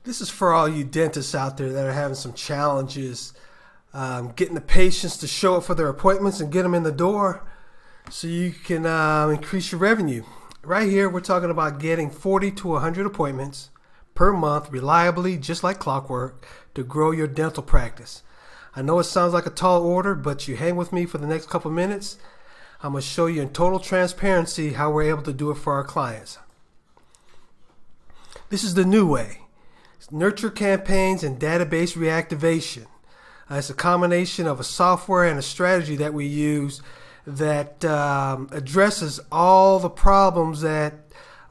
This is for all you dentists out there that are having some challenges getting the patients to show up for their appointments and get them in the door so you can increase your revenue. Right here, we're talking about getting 40 to 100 appointments per month reliably, just like clockwork, to grow your dental practice. I know it sounds like a tall order, but you hang with me for the next couple minutes. I'm going to show you in total transparency how we're able to do it for our clients. This is the new way. It's nurture campaigns and database reactivation. It's a combination of a software and a strategy that we use that addresses all the problems that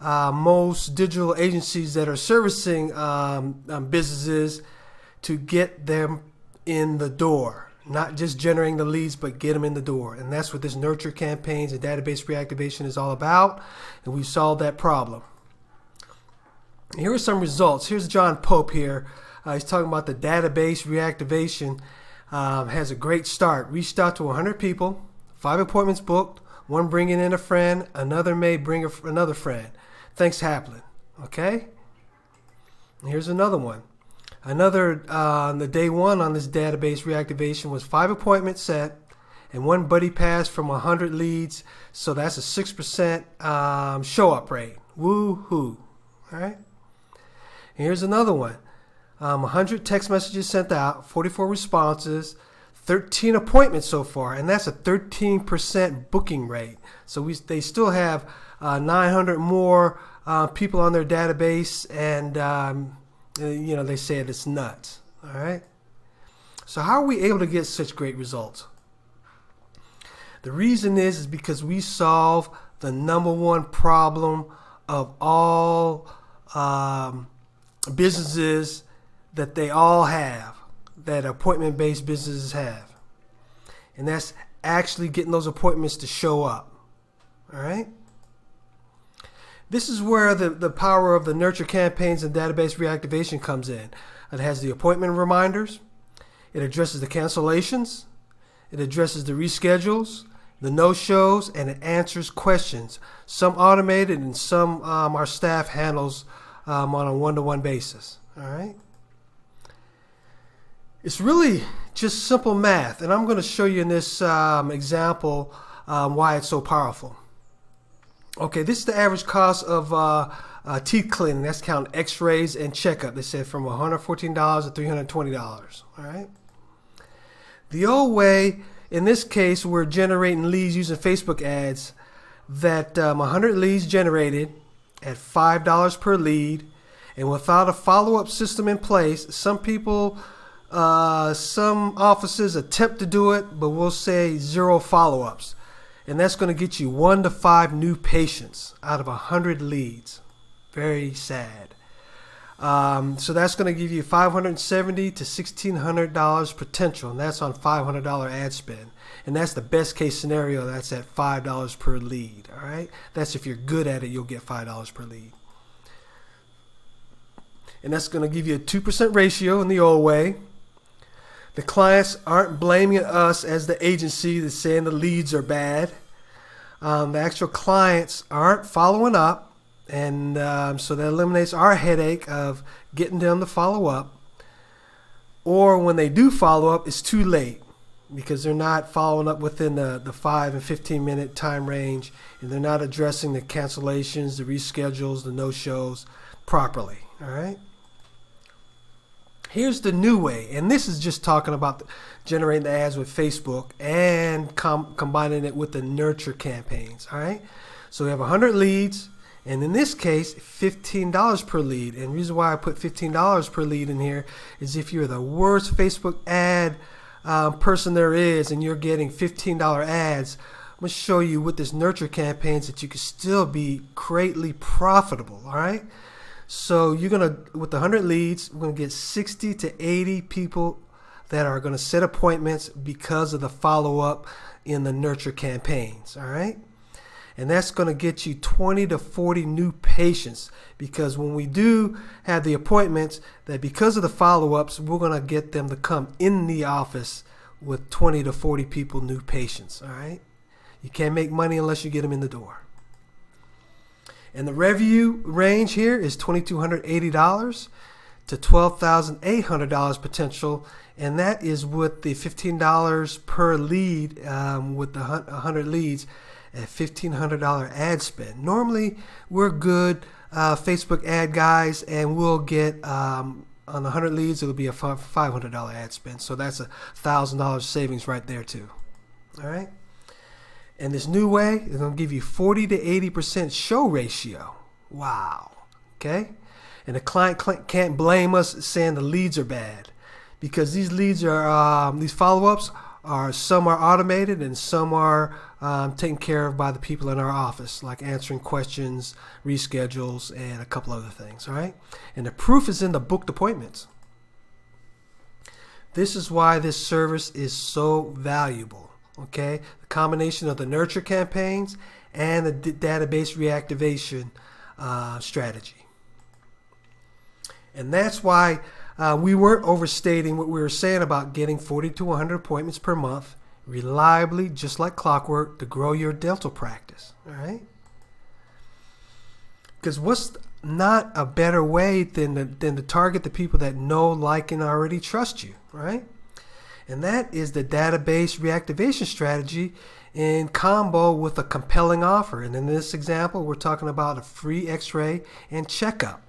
most digital agencies that are servicing businesses to get them in the door. Not just generating the leads, but get them in the door. And that's what this nurture campaigns and database reactivation is all about. And we solved that problem. Here are some results. Here's John Pope here. He's talking about the database reactivation. Has a great start. Reached out to 100 people, 5 appointments booked, 1 bringing in a friend, another may bring another friend. Thanks, Haplin. Okay? And here's another one. Another, on the day 1 on this database reactivation was 5 appointments set and 1 buddy pass from 100 leads. So that's a 6% show up rate. Woo-hoo. All right? And here's another one. 100 text messages sent out, 44 responses, 13 appointments so far, and that's a 13% booking rate. So they still have 900 more people on their database, and they say it's nuts. All right. So how are we able to get such great results? The reason is because we solve the #1 problem of all businesses that they all have, that appointment-based businesses have. And that's actually getting those appointments to show up. All right? This is where the power of the nurture campaigns and database reactivation comes in. It has the appointment reminders. It addresses the cancellations. It addresses the reschedules, the no-shows, and it answers questions. Some automated and some our staff handles on a one-to-one basis. All right? It's really just simple math, and I'm going to show you in this example why it's so powerful. Okay, this is the average cost of teeth cleaning. That's counting x-rays and checkup. They said from $114 to $320. All right. The old way, in this case, we're generating leads using Facebook ads. That 100 leads generated at $5 per lead, and without a follow-up system in place, some offices attempt to do it, but we'll say 0 follow-ups. And that's going to get you 1 to 5 new patients out of 100 leads. Very sad. So that's going to give you $570 to $1,600 potential, and that's on $500 ad spend. And that's the best case scenario. That's at $5 per lead. All right. That's if you're good at it, you'll get $5 per lead. And that's going to give you a 2% ratio in the old way. The clients aren't blaming us as the agency that's saying the leads are bad. The actual clients aren't following up, and so that eliminates our headache of getting them to follow up. Or when they do follow up, it's too late because they're not following up within the 5 and 15-minute time range, and they're not addressing the cancellations, the reschedules, the no-shows properly. All right? Here's the new way, and this is just talking about generating the ads with Facebook and combining it with the nurture campaigns. All right, so we have 100 leads, and in this case, $15 per lead. And the reason why I put $15 per lead in here is if you're the worst Facebook ad person there is, and you're getting $15 ads, I'm gonna show you with this nurture campaigns that you can still be greatly profitable. All right. So you're going to, with the 100 leads, we're going to get 60 to 80 people that are going to set appointments because of the follow-up in the nurture campaigns, all right? And that's going to get you 20 to 40 new patients, because when we do have the appointments, that because of the follow-ups, we're going to get them to come in the office with 20 to 40 people, new patients, all right? You can't make money unless you get them in the door. And the revenue range here is $2,280 to $12,800 potential, and that is with the $15 per lead with the 100 leads at $1,500 ad spend. Normally, we're good Facebook ad guys, and we'll get on 100 leads, it'll be a $500 ad spend. So that's $1,000 savings right there too. All right. And this new way is going to give you 40 to 80% show ratio. Wow. Okay. And the client can't blame us saying the leads are bad, because these leads are these follow-ups are, some are automated and some are taken care of by the people in our office, like answering questions, reschedules, and a couple other things. All right. And the proof is in the booked appointments. This is why this service is so valuable. Okay, the combination of the nurture campaigns and the database reactivation strategy. And that's why we weren't overstating what we were saying about getting 40 to 100 appointments per month reliably, just like clockwork, to grow your dental practice. All right, because what's not a better way than to target the people that know, like, and already trust you, right? And that is the database reactivation strategy in combo with a compelling offer. And in this example, we're talking about a free x-ray and checkup,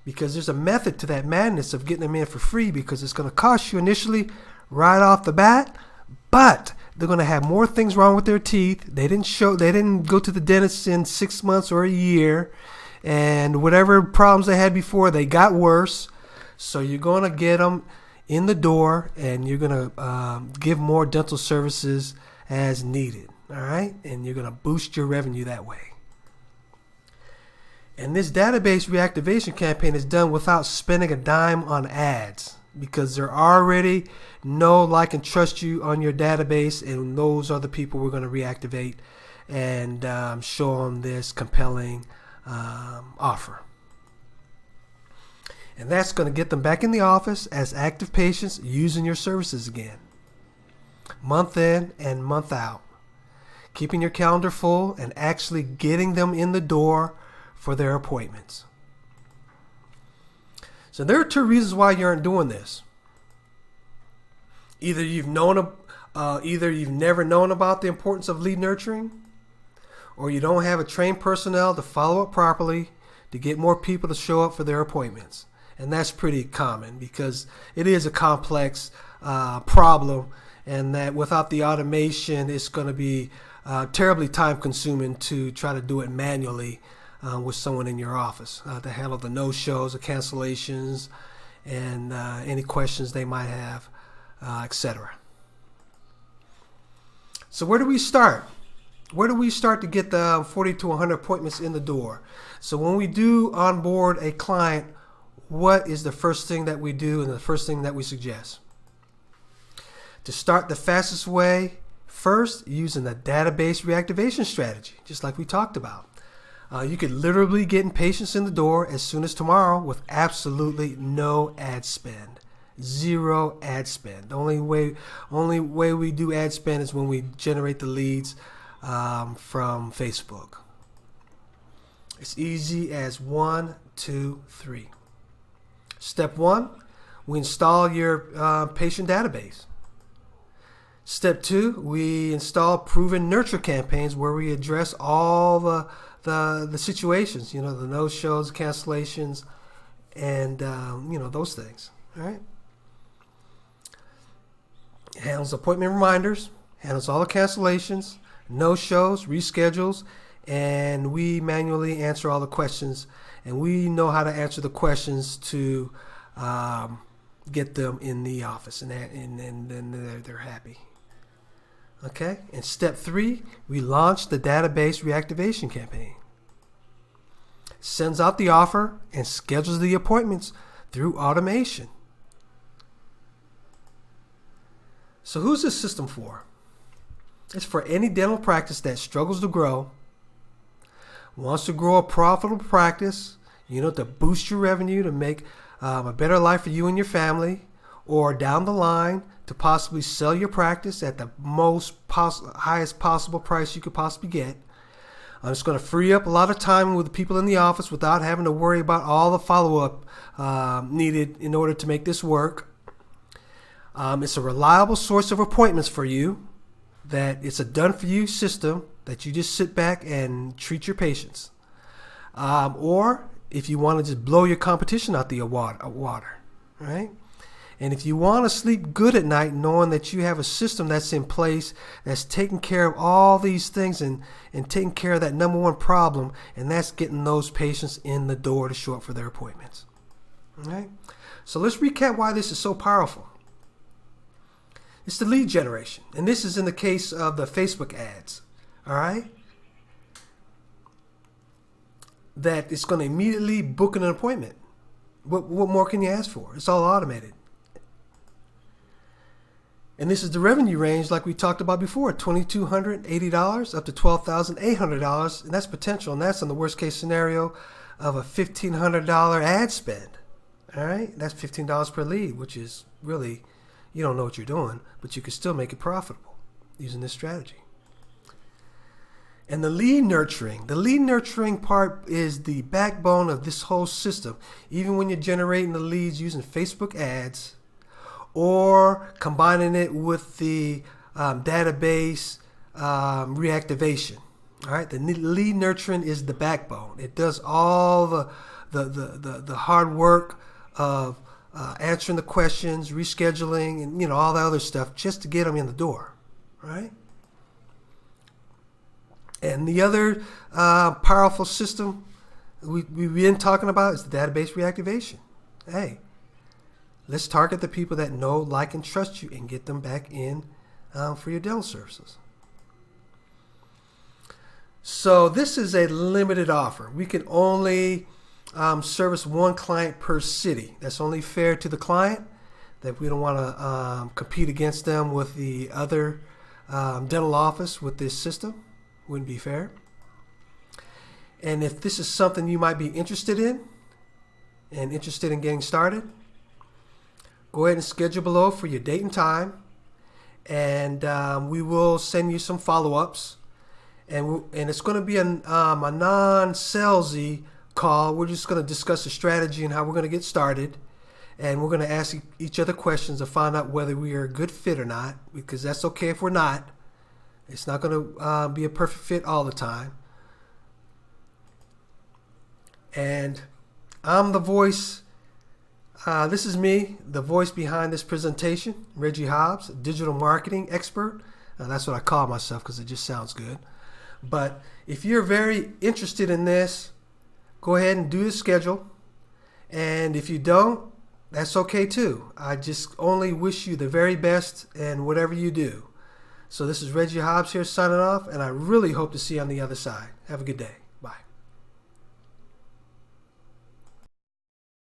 because there's a method to that madness of getting them in for free, because it's going to cost you initially right off the bat, but they're going to have more things wrong with their teeth. They didn't go to the dentist in 6 months or a year, and whatever problems they had before, they got worse. So you're going to get them in the door, and you're going to give more dental services as needed. All right, and you're going to boost your revenue that way. And this database reactivation campaign is done without spending a dime on ads, because they're already know, like, and trust you on your database, and those are the people we're going to reactivate and show them this compelling offer. And that's going to get them back in the office as active patients using your services again, month in and month out, keeping your calendar full and actually getting them in the door for their appointments. So there are two reasons why you aren't doing this. Either you've never known about the importance of lead nurturing, or you don't have a trained personnel to follow up properly to get more people to show up for their appointments. And that's pretty common, because it is a complex problem, and that without the automation, it's going to be terribly time consuming to try to do it manually with someone in your office to handle the no-shows, the cancellations, and any questions they might have, etc. So where do we start? Where do we start to get the 40 to 100 appointments in the door? So when we do onboard a client, what is the first thing that we do and the first thing that we suggest? To start the fastest way, first, using the database reactivation strategy, just like we talked about. You could literally get patients in the door as soon as tomorrow with absolutely no ad spend. Zero ad spend. The only way we do ad spend is when we generate the leads from Facebook. It's easy as 1, 2, 3. Step 1, we install your patient database. Step 2, we install proven nurture campaigns where we address all the situations, the no-shows, cancellations, and those things. All right. It handles appointment reminders, handles all the cancellations, no-shows, reschedules, and we manually answer all the questions, and we know how to answer the questions to get them in the office, and then they're happy. Okay, and step 3, we launch the database reactivation campaign. Sends out the offer and schedules the appointments through automation. So who's this system for? It's for any dental practice that struggles to grow, wants to grow a profitable practice, to boost your revenue, to make a better life for you and your family, or down the line to possibly sell your practice at the highest possible price you could possibly get. It's going to free up a lot of time with the people in the office without having to worry about all the follow-up needed in order to make this work. It's a reliable source of appointments for you, that it's a done-for-you system that you just sit back and treat your patients. Or if you want to just blow your competition out the water, right? And if you want to sleep good at night knowing that you have a system that's in place that's taking care of all these things and taking care of that number one problem, and that's getting those patients in the door to show up for their appointments. All right? So let's recap why this is so powerful. It's the lead generation. And this is in the case of the Facebook ads. All right? That it's going to immediately book an appointment. What more can you ask for? It's all automated. And this is the revenue range like we talked about before, $2,280 up to $12,800. And that's potential. And that's in the worst case scenario of a $1,500 ad spend. All right? That's $15 per lead, which is really, you don't know what you're doing, but you can still make it profitable using this strategy. And the lead nurturing part is the backbone of this whole system. Even when you're generating the leads using Facebook ads or combining it with the database reactivation. All right, the lead nurturing is the backbone. It does all the hard work of answering the questions, rescheduling, and all the other stuff just to get them in the door, right? And the other powerful system we've been talking about is the database reactivation. Hey, let's target the people that know, like, and trust you and get them back in for your dental services. So this is a limited offer. We can only service one client per city. That's only fair to the client, that we don't want to compete against them with the other dental office with this system. Wouldn't be fair. And if this is something you might be interested in and interested in getting started, go ahead and schedule below for your date and time, and we will send you some follow-ups. And it's going to be a non-salesy call. We're just going to discuss the strategy and how we're going to get started. And we're going to ask each other questions to find out whether we are a good fit or not, because that's okay if we're not. It's not going to be a perfect fit all the time. And I'm the voice. This is me, the voice behind this presentation, Reggie Hobbs, digital marketing expert. That's what I call myself because it just sounds good. But if you're very interested in this, go ahead and do the schedule. And if you don't, that's okay too. I just only wish you the very best in whatever you do. So this is Reggie Hobbs here signing off, and I really hope to see you on the other side. Have a good day.